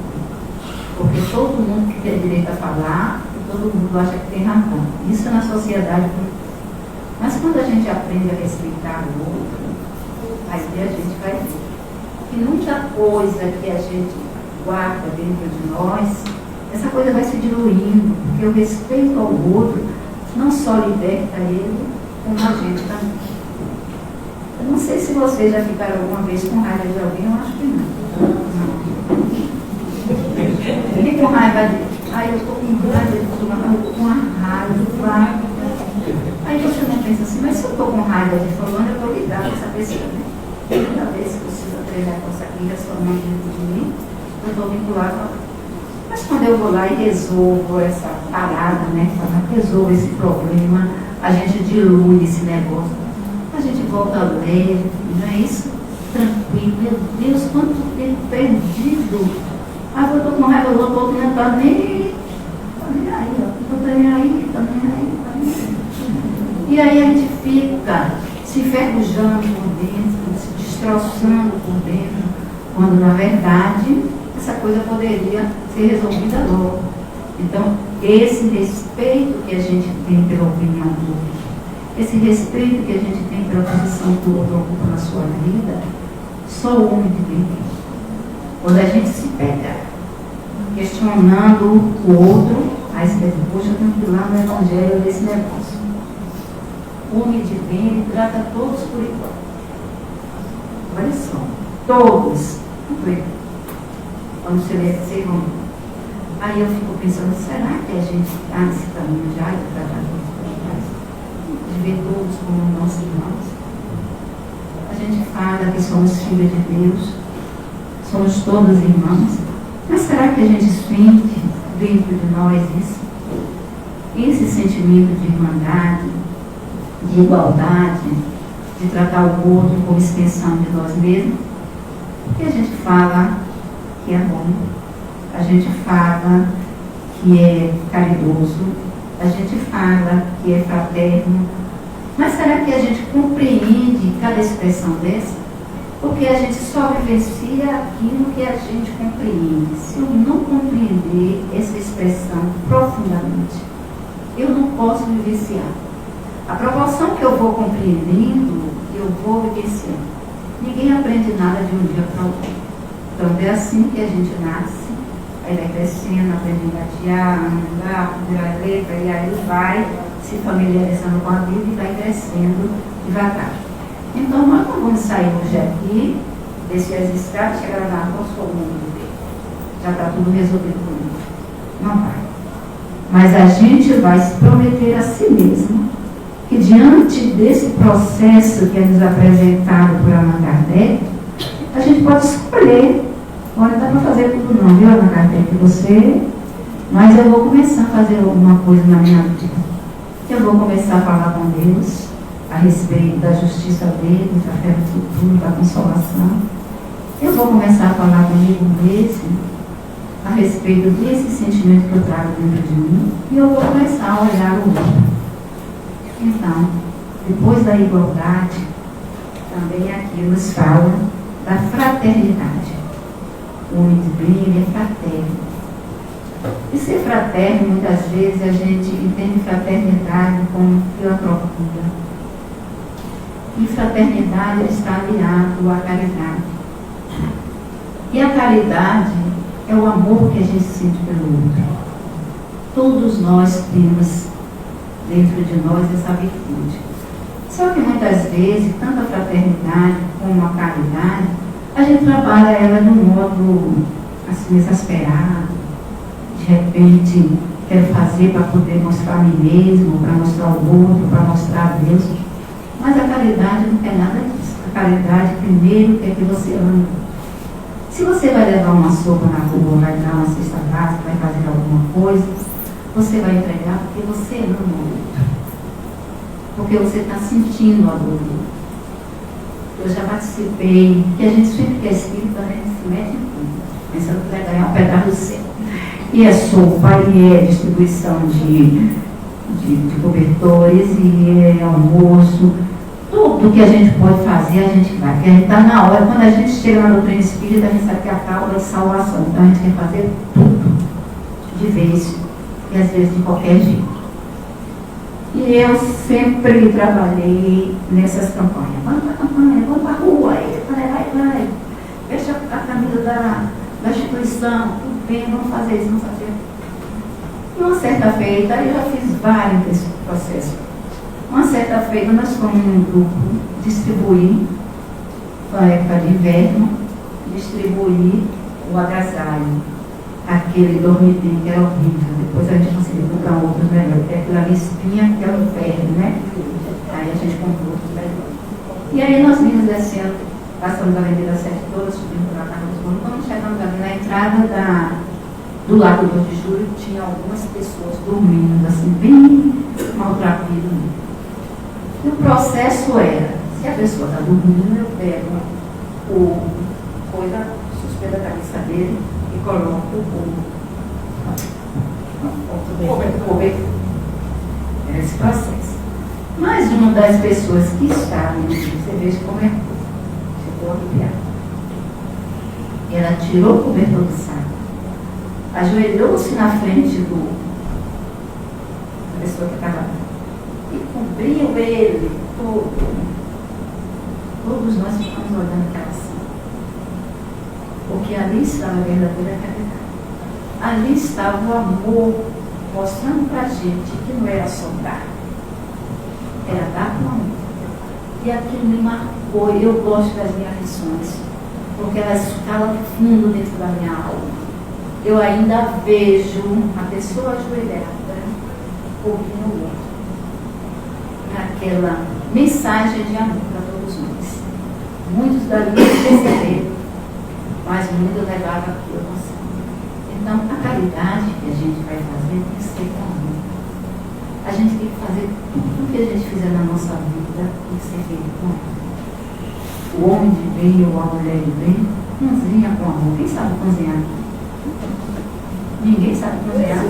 Porque todo mundo que tem direito a falar, e todo mundo acha que tem razão. Isso é na sociedade. Mas quando a gente aprende a respeitar o outro, aí a gente vai ver que muita coisa que a gente guarda dentro de nós, essa coisa vai se diluindo, porque o respeito ao outro não só liberta ele, como a gente também. Eu não sei se vocês já ficaram alguma vez com raiva de alguém, eu acho que não. Fiquei com raiva dele. Aí eu estou com raiva de fulano, eu estou com uma raiva. Aí você não pensa assim, mas se eu estou com raiva de fulano, eu estou ligada a essa pessoa, né? Toda vez que precisa treinar com essa aqui, a sua mãe dentro de mim, eu estou vinculada a ela. Mas quando eu vou lá e resolvo essa parada, né? Resolvo esse problema, a gente dilui esse negócio, a gente volta leve, não é isso? Tranquilo, meu Deus, quanto tempo perdido. Ah, eu estou com raiva, eu estou não está nem aí, ó. Não nem aí, está nem aí, está nem aí. E aí a gente fica se enferrujando por dentro, se destroçando por dentro, quando na verdade essa coisa poderia ser resolvida logo. Então, esse respeito que a gente tem pela opinião do outro, esse respeito que a gente tem pela posição que o outro ocupa na sua vida, só o homem de Deus. Quando a gente se pega questionando o outro, aí você diz, poxa, eu tenho que ir lá no evangelho desse negócio. O homem de bem, ele trata todos por igual. Olha só, todos por igual. Quando você lê segundo. Aí eu fico pensando, será que a gente está nesse caminho já de tratar todos por iguais? De ver todos como nossos irmãos? A gente fala que somos filhos de Deus, somos todos irmãos, mas será que a gente sente dentro de nós isso? Esse sentimento de irmandade, de igualdade, de tratar o outro como extensão de nós mesmos? Porque a gente fala que é bom, a gente fala que é caridoso, a gente fala que é fraterno, mas será que a gente compreende cada expressão dessa? Porque a gente só vivencia aquilo que a gente compreende. Se eu não compreender essa expressão profundamente, eu não posso vivenciar. A proporção que eu vou compreendendo, eu vou vivenciando. Ninguém aprende nada de um dia para o outro. Então é assim que a gente nasce, aí vai crescendo, aprende a engatear, andar, virar letra, e aí vai se familiarizando com a vida e vai crescendo devagar. Então, nós não vamos sair hoje aqui, descer as escadas, chegar lá, nós somos o mundo de Deus. Já está tudo resolvido comigo. Não vai. Mas a gente vai se prometer a si mesmo que diante desse processo que é nos apresentado por Allan Kardec, a gente pode escolher. Olha, não dá para fazer tudo não, viu, Allan Kardec? Mas eu vou começar a fazer alguma coisa na minha vida. Eu vou começar a falar com Deus a respeito da justiça dele, da fé do futuro, da consolação. Eu vou começar a falar comigo mesmo a respeito desse sentimento que eu trago dentro de mim e eu vou começar a olhar o outro. Então, depois da igualdade, também aqui nos fala da fraternidade. O homem de bem, ele é fraterno. E ser fraterno, muitas vezes, a gente entende fraternidade como filantropia. E fraternidade está aliado à caridade. E a caridade é o amor que a gente sente pelo outro. Todos nós temos dentro de nós essa virtude. Só que muitas vezes, tanto a fraternidade como a caridade, a gente trabalha ela de um modo assim, exasperado. De repente, quero fazer para poder mostrar a mim mesmo, para mostrar o outro, para mostrar a Deus. Mas a caridade não quer nada disso. A caridade, primeiro, quer que você ame. Se você vai levar uma sopa na rua, vai dar uma cesta básica, vai fazer alguma coisa, você vai entregar porque você ama o outro. Porque você está sentindo a dor do outro. Eu já participei, que a gente sempre que é espírita, a gente se mete em tudo, pensando que vai ganhar um pedaço do céu. E é sopa, e é distribuição de cobertores, e é almoço. Tudo que a gente pode fazer, a gente vai. Porque a gente está na hora, quando a gente chega na doutrina espírita, a gente sabe que a causa é salvação. Então a gente quer fazer tudo de vez. e às vezes de qualquer jeito. E eu sempre trabalhei nessas campanhas. Vamos para a campanha, vamos para a rua, vai. Fecha a camisa da instituição, tudo bem, vamos fazer isso, vamos fazer. E uma certa feita, eu já fiz vários desses processos. Uma certa feita, nós fomos num grupo distribuir, na época de inverno, distribuir o agasalho, aquele dormitinho que era horrível. Depois a gente conseguiu comprar outros melhor, porque aquilo ali espinha que era o ferro, né? Aí a gente comprou outros melhor. E aí nós vimos descendo, passamos a Avenida 7 toda, subindo para cá, quando chegamos ali na entrada do Lago 2 de Julho, tinha algumas pessoas dormindo, assim, bem maltrapilhas. E o processo era, se a pessoa está dormindo, eu pego coisa suspeita da cabeça dele e coloco o cobertor. Era esse processo. Mas uma das pessoas que estava, você veja como é, ficou arrepiada. Ela tirou o cobertor do saco, ajoelhou-se na frente da pessoa que estava lá e cobriu ele todo. Todos nós ficamos olhando aquela cena. Porque ali estava a verdadeira caridade. Ali estava o amor, mostrando para a gente que não era só dar, era dar com amor. E aquilo me marcou. Eu gosto das minhas lições, porque elas calam fundo dentro da minha alma. Eu ainda vejo a pessoa ajoelhada ouvindo o outro, naquela mensagem de amor para todos nós. Muitos dali perceberam, mas muitos levaram aquilo a noção. Então, a caridade que a gente vai fazer tem que ser com amor. A gente tem que fazer tudo que a gente fizer na nossa vida, tem que ser feito com amor. O homem de bem ou a mulher de bem, cozinha com amor. Quem sabe cozinhar? Ninguém sabe cozinhar.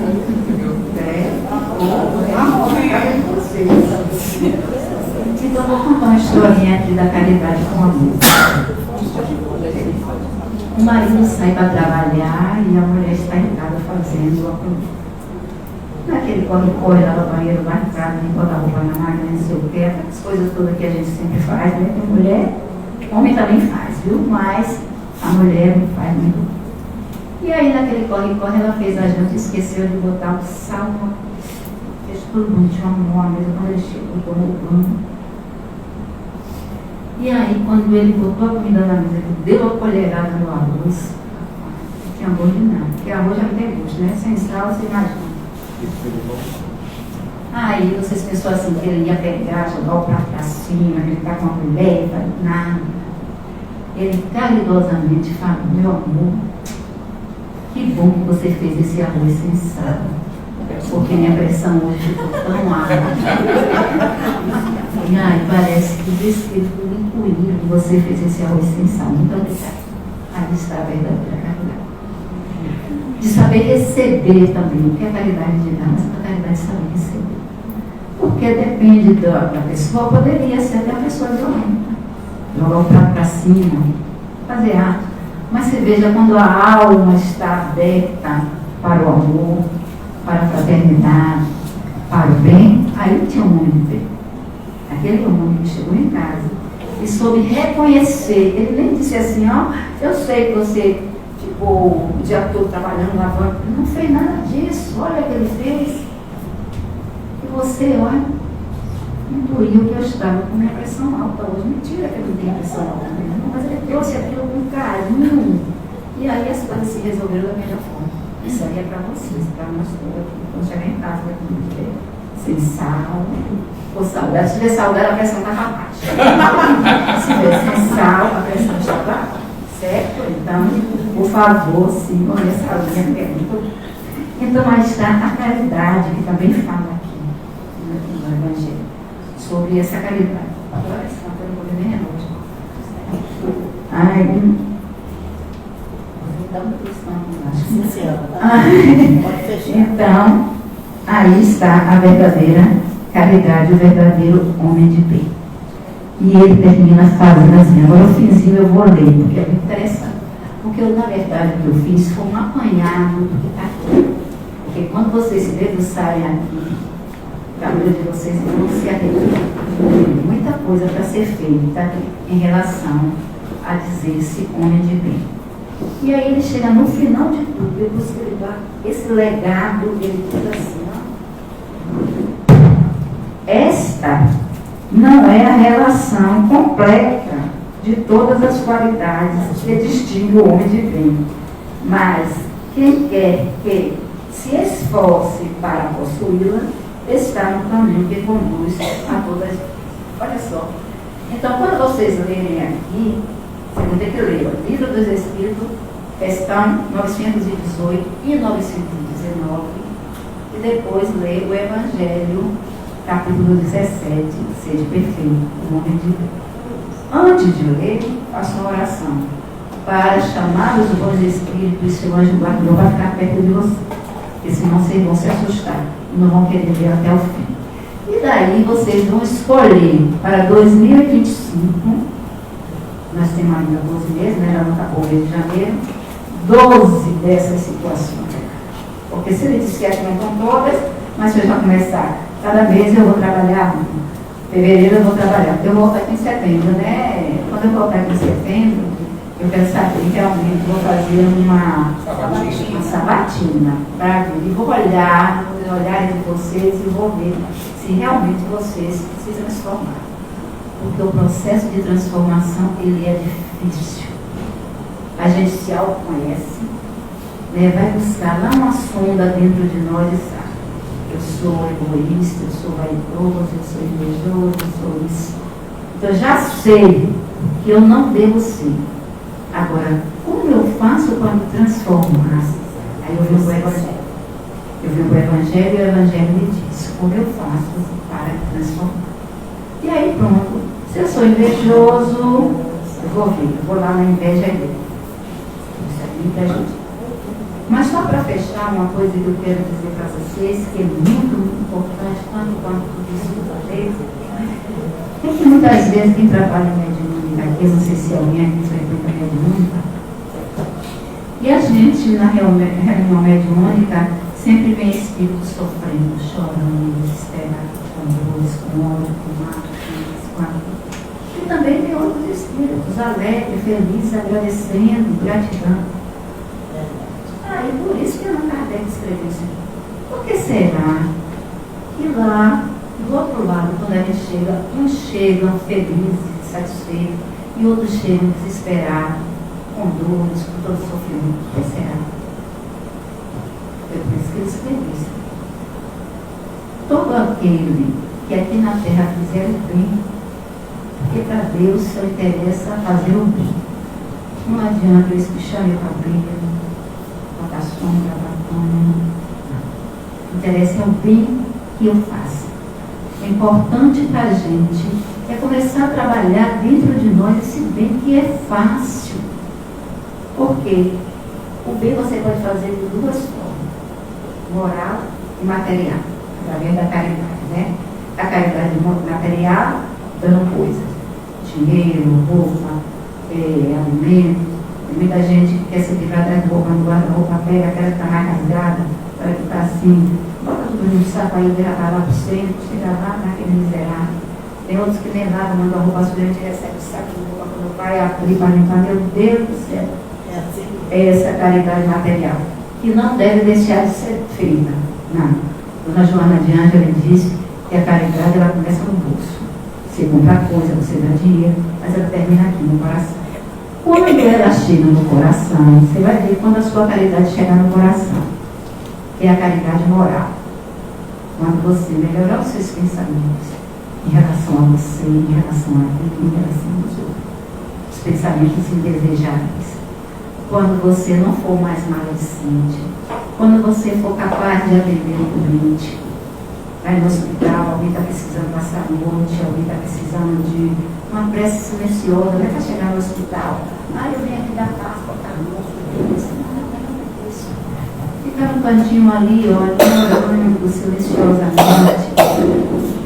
Então, vou contar uma historinha aqui da caridade com amor. O marido sai para trabalhar e a mulher está em casa fazendo a comida. Naquele corre, lava banheiro, vai em casa, bota a roupa na máquina, não sei o que, aquelas coisas todas que a gente sempre faz, né? Tem mulher, homem também faz, viu? Mas a mulher não faz muito. E aí, naquele corre, ela fez a janta e esqueceu de botar o sal, fez tudo muito, tinha uma mesa, quando ele chegou, tomou o banho. E aí, quando ele botou a comida na mesa, ele deu a colherada no arroz, não tinha gosto de nada, porque arroz já não tem gosto, né? Sem sal, você imagina. Aí, vocês pensou assim, que ele ia pegar, jogar o prato pra cima, gritar com a mulher, nada. Ele caridosamente falou: meu amor, que bom que você fez esse arroz sem sal, porque minha pressão hoje ficou tão alta. E aí parece que o Espírito me incluiu, você fez esse arroz sem sal. Muito obrigada. Aí está a verdadeira caridade. De saber receber também, porque a caridade de dar, mas a caridade de saber receber. Porque depende da pessoa, poderia ser até a pessoa violenta. Jogar o prato para cima, fazer ato. Mas você veja, quando a alma está aberta para o amor, para a fraternidade, para o bem, aí tinha um homem de bem. Aquele homem que chegou em casa e soube reconhecer. Ele nem disse assim: ó, eu sei que você ficou o dia todo trabalhando, lavando. Ele não fez nada disso. Olha o que ele fez. E você, olha, intuiu que eu estava com minha pressão alta hoje. Mentira que eu não tenho pressão alta mesmo, mas ele trouxe aquilo com carinho. E aí as coisas se resolveram da melhor forma. Isso aí é para vocês, para nós todos aqui. Quando chegar em casa, vai comer sem sal, ou salgado. Se tiver salgado, a pressão está baixa. Se tiver sem sal, a pressão está baixa. Certo? Então, por favor, sigam essa linha pergunta. Então, aí está a caridade, que também fala aqui no Evangelho, sobre essa caridade. Agora, essa não pode poder nem relógio. Ai, então, aí está a verdadeira caridade, o verdadeiro homem de bem. E ele termina fazendo assim. Agora o finzinho eu vou ler, porque é muito interessante. Porque eu, na verdade, o que eu fiz foi um apanhado do que está aqui. Porque quando vocês se debruçarem aqui, a vida de vocês vão se arrepender. Tem muita coisa para ser feita em relação a dizer-se homem de bem. E aí ele chega no final de tudo, depois que ele dá esse legado, ele diz assim, ó, esta não é a relação completa de todas as qualidades que distingue o homem de bem, mas quem quer que se esforce para possuí-la, está no caminho que conduz a todas. Olha só. Então, quando vocês lerem aqui, vocês vão ter que ler o Livro dos Espíritos, questão 918 e 919, e depois ler o Evangelho, capítulo 17, Sede Perfeito, o homem de Deus. Antes de ler, faça uma oração para chamar os bons espíritos e seu anjo guardião para ficar perto de você, porque senão vocês vão se assustar e não vão querer ver até o fim. E daí vocês vão escolher para 2025, nós temos ainda 12 meses, né? Já não acabou o mês de janeiro, 12 dessas situações. Porque se ele disser que não estão todas, mas se eu já começar, cada mês eu vou trabalhar, em fevereiro eu vou trabalhar, eu volto aqui em setembro, né? Quando eu voltar aqui em setembro, eu quero saber, realmente, vou fazer uma sabatina para ver. E vou olhar nos olhares de vocês e vou ver se realmente vocês se transformar. Porque o processo de transformação, ele é difícil. A gente se autoconhece, né? Vai buscar lá uma sonda dentro de nós e sabe. Eu sou egoísta, eu sou vaidoso, eu sou invejoso, eu sou isso. Então, eu já sei que eu não devo ser. Agora, como eu faço para me transformar? Aí eu venho para o Evangelho. Eu venho para o Evangelho e o Evangelho me diz como eu faço para me transformar. E aí pronto. Se eu sou invejoso, eu vou ver, eu vou lá na inveja dele. Isso é inveja. Mas só para fechar, uma coisa que eu quero dizer para vocês, que é muito, muito importante, quando tudo isso da vez, é que muitas vezes quem trabalha em mediunidade, eu não sei se é alguém que frequenta mediúnica, e a gente na reunião mediúnica sempre vem espíritos sofrendo, chorando, desesperados, com dores, com ódio, com mágoa, e também tem outros espíritos alegres, felizes, agradecendo, gratidão. E por isso que Allan Kardec escreveu isso aqui. Por que será que lá, do outro lado, quando a gente chega, uns chegam felizes, satisfeitos, e outros chegam desesperados, com dores, com todo sofrimento? Por que será? Foi por isso que ele escreveu isso aqui. Todo aquele que aqui na terra fizer o bem, porque para Deus só interessa fazer o bem. Não adianta eu espichar meu cabelo, botar sombra, batom. O interesse é o bem que eu faço. O importante para a gente é começar a trabalhar dentro de nós esse bem que é fácil. Porque o bem você pode fazer de duas formas: moral e material, através da caridade, né? A caridade material, dando coisas, dinheiro, roupa, alimento. Tem muita gente que quer se livrar da roupa, no guarda-roupa, pega aquela que está mais rasgada, para que está assim, bota tudo no saco aí, derrapa lá para o centro, chega lá naquele miserável. Tem outros que nem nada, mandam a roupa suja, a gente recebe o saco de roupa quando vai abrir para limpar. Meu Deus do céu, é essa caridade material, que não deve deixar de ser feita. Não. Dona Joana de Ângela disse que a caridade ela começa no bolso. Você compra coisa, você dá dinheiro, mas ela termina aqui no coração. Quando ela chega no coração, você vai ver quando a sua caridade chegar no coração, que é a caridade moral. Quando você melhorar os seus pensamentos em relação a você, em relação a vida, em relação aos outros, os pensamentos indesejáveis. Quando você não for mais maledicente, quando você for capaz de atender o doente, vai no hospital, alguém está precisando passar a noite, alguém está precisando de uma prece silenciosa, não é para chegar no hospital. Eu venho aqui dar paz, botar a mão, isso. Ficar no cantinho ali, orando silenciosamente.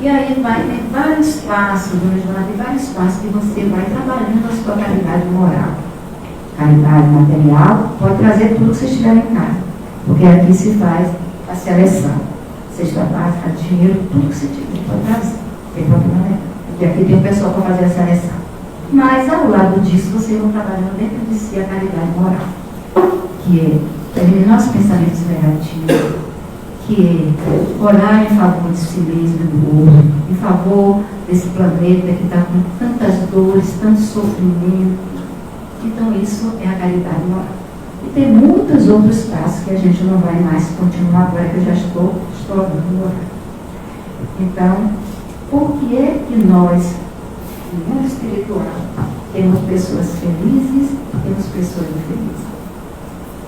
E aí tem vários passos, tem vários passos que você vai trabalhando a sua caridade moral. Caridade material pode trazer tudo que você estiver em casa. Porque aqui se faz a a seleção. Cesta básica, dinheiro, tudo que você tiver pode trazer. Tem problema nenhum. Porque aqui tem um pessoal para fazer a seleção. Mas, ao lado disso, vocês vão trabalhando dentro de si a caridade moral, que é eliminar os pensamentos negativos, que é orar em favor de si mesmo e do outro, em favor desse planeta que está com tantas dores, tanto sofrimento. Então, isso é a caridade moral. E tem muitos outros passos que a gente não vai mais continuar agora, que eu já estou dando orar. Então, por que é que nós, no mundo espiritual, temos pessoas felizes e temos pessoas infelizes?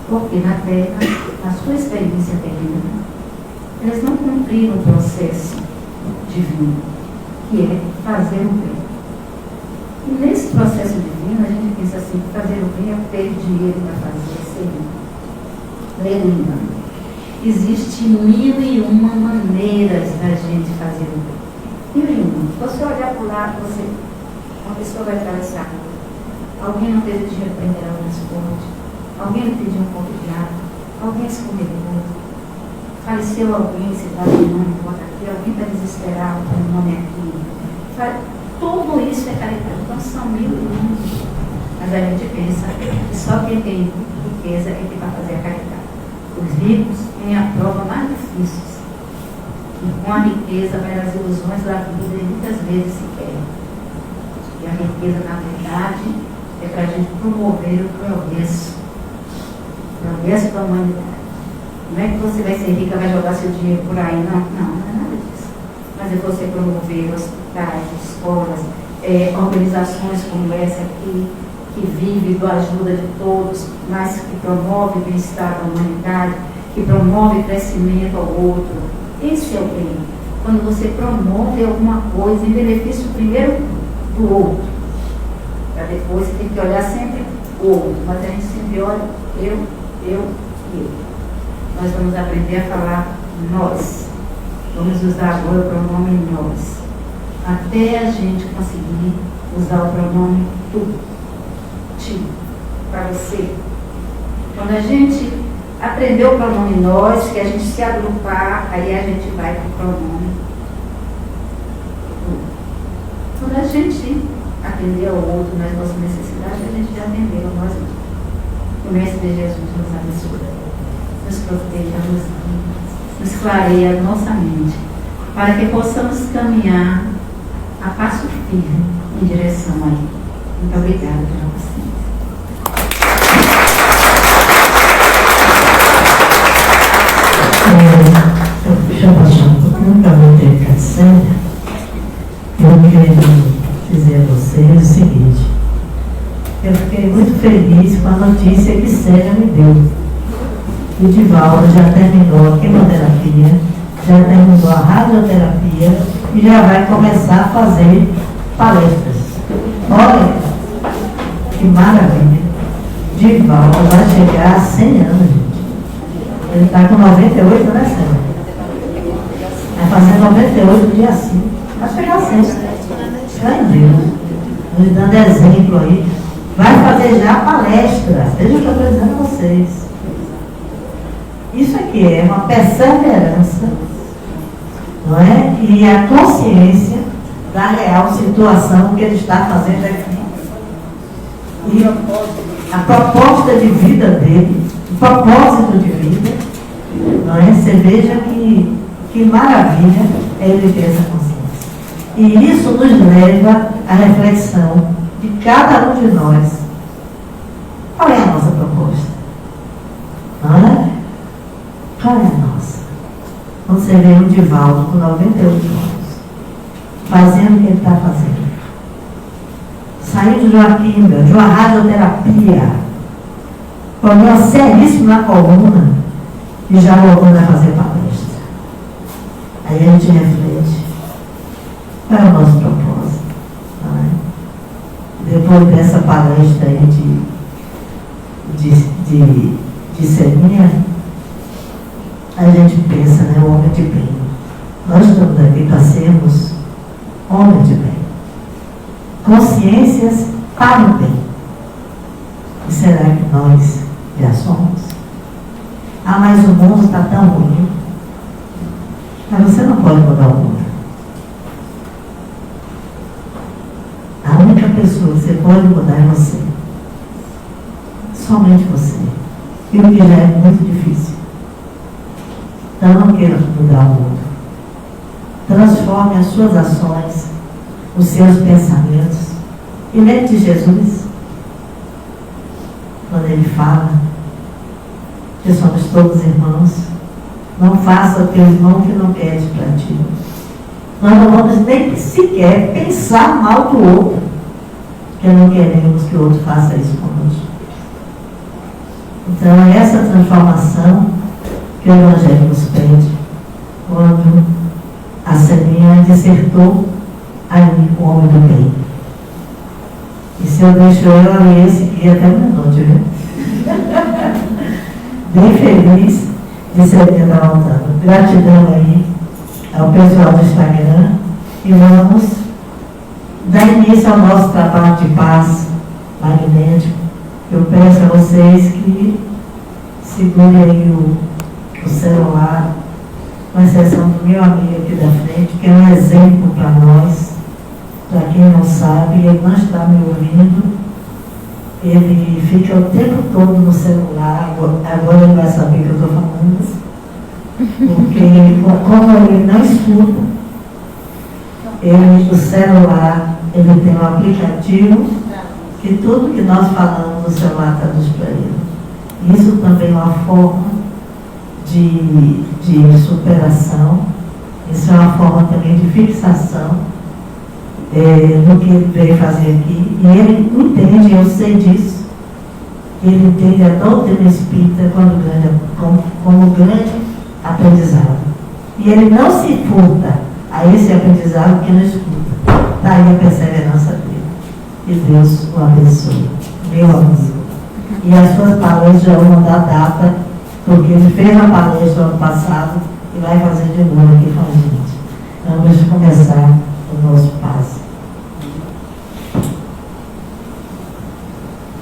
Porque na Terra, na sua experiência terrena, eles não cumpriram o processo divino, que é fazer o bem. E nesse processo divino, a gente pensa assim, que fazer o bem é ter dinheiro para fazer, ser engano. Existem 1001 maneiras da gente fazer o bem. 1001. Você olhar para o lado, uma pessoa vai atravessar. Alguém não teve dinheiro para entrar no transporte. Alguém não pediu um pouco de água. Alguém escorregou. Faleceu alguém, você está nome, bota aqui. Alguém está desesperado, tem um nome aqui. Tudo isso é caridade. Então são 1001. Mas a gente pensa que só quem tem riqueza é que vai fazer a caridade. Os ricos têm a prova mais difícil. E com a riqueza vai as ilusões da vida e muitas vezes se querem. E a riqueza, na verdade, é para a gente promover o progresso da humanidade. Não é que você vai ser rica, vai jogar seu dinheiro por aí, não é nada disso. Mas é você promover hospitais, escolas, organizações como essa aqui, que vive da ajuda de todos, mas que promove o bem-estar da humanidade, que promove o crescimento ao outro. Esse é o bem. Quando você promove alguma coisa em benefício primeiro do outro, para depois você tem que olhar sempre o outro, mas a gente sempre olha eu e eu. Nós vamos aprender a falar nós. Vamos usar agora o pronome nós, até a gente conseguir usar o pronome tu, ti, para você. Quando a gente aprender o pronome nós, que a gente se agrupar, aí a gente vai para o pronome tu. Quando a gente atender ao outro nas nossas necessidades, a gente já atendeu a nós mesmos. O Mestre Jesus nos abençoe, nos proteja, nos guie, nos clareia a nossa mente, para que possamos caminhar a passo firme em direção a Ele. Muito obrigada pela paciência. Deixa eu passar um pouquinho para a interpretação. Eu quero dizer a vocês o seguinte: eu fiquei muito feliz com a notícia que Célia me deu. O Divaldo já terminou a quimioterapia, já terminou a radioterapia e já vai começar a fazer palestras. Olha, que maravilha! Divaldo vai chegar a 100 anos, gente. Ele está com 98, né, Célia? Vai fazer 98 dia 5. Vai chegar a 100. Ai, Deus. Nos dando exemplo aí. Vai fazer já palestra. Veja o que eu estou dizendo a vocês. Isso aqui é uma perseverança, não é? E a consciência da real situação que ele está fazendo aqui. E a proposta de vida dele, o propósito de vida, não é? Você veja que maravilha é ele ter essa consciência. E isso nos leva à reflexão de cada um de nós. Qual é a nossa proposta? Não é? Qual é a nossa? Quando você vê um Divaldo com 98 anos, fazendo o que ele está fazendo, saindo de uma radioterapia, problema seríssimo na coluna, e já voltando a fazer palestra. Aí a gente reflete, qual é o nosso propósito? Não é? Depois dessa palestra aí de Celinha, a gente pensa, né, o homem de bem. Nós estamos aqui para sermos homens de bem. Consciências para o bem. E será que nós já somos? Ah, mas o mundo está tão ruim. Mas você não pode mudar o mundo. A única pessoa que você pode mudar é você. Somente você. E o que já é muito difícil. Então não queira mudar o mundo. Transforme as suas ações, os seus pensamentos. E lembre de Jesus, quando ele fala que somos todos irmãos. Não faça o teu irmão que não pede para ti. Nós não vamos nem sequer pensar mal do outro, porque não queremos que o outro faça isso conosco. Então é essa transformação que o Evangelho nos pede, quando a semente dissertou ali o homem do bem. E se eu deixo eu ali esse aqui até meia-noite, viu? Bem feliz de ser aqui da voltando. Gratidão aí ao pessoal do Instagram e vamos dar início ao nosso trabalho de paz magnético. Eu peço a vocês que segurem aí o celular, com exceção do meu amigo aqui da frente, que é um exemplo para nós. Para quem não sabe, ele não está me ouvindo, ele fica o tempo todo no celular, agora ele vai saber que eu estou falando, porque como ele não escuta, ele, o celular, ele tem um aplicativo que tudo que nós falamos no celular traduz para ele. Isso também é uma forma de superação, isso é uma forma também de fixação do que ele veio fazer aqui. E ele entende, eu sei disso, ele entende a doutrina espírita como grande aprendizado. E ele não se furta a esse aprendizado que não escuta. Daí a perseverança dele. E Deus o abençoe, meu amigo. E as suas palestras já vão dar data, porque ele fez uma palestra no ano passado e vai fazer de novo aqui com a gente. Então, vamos começar o nosso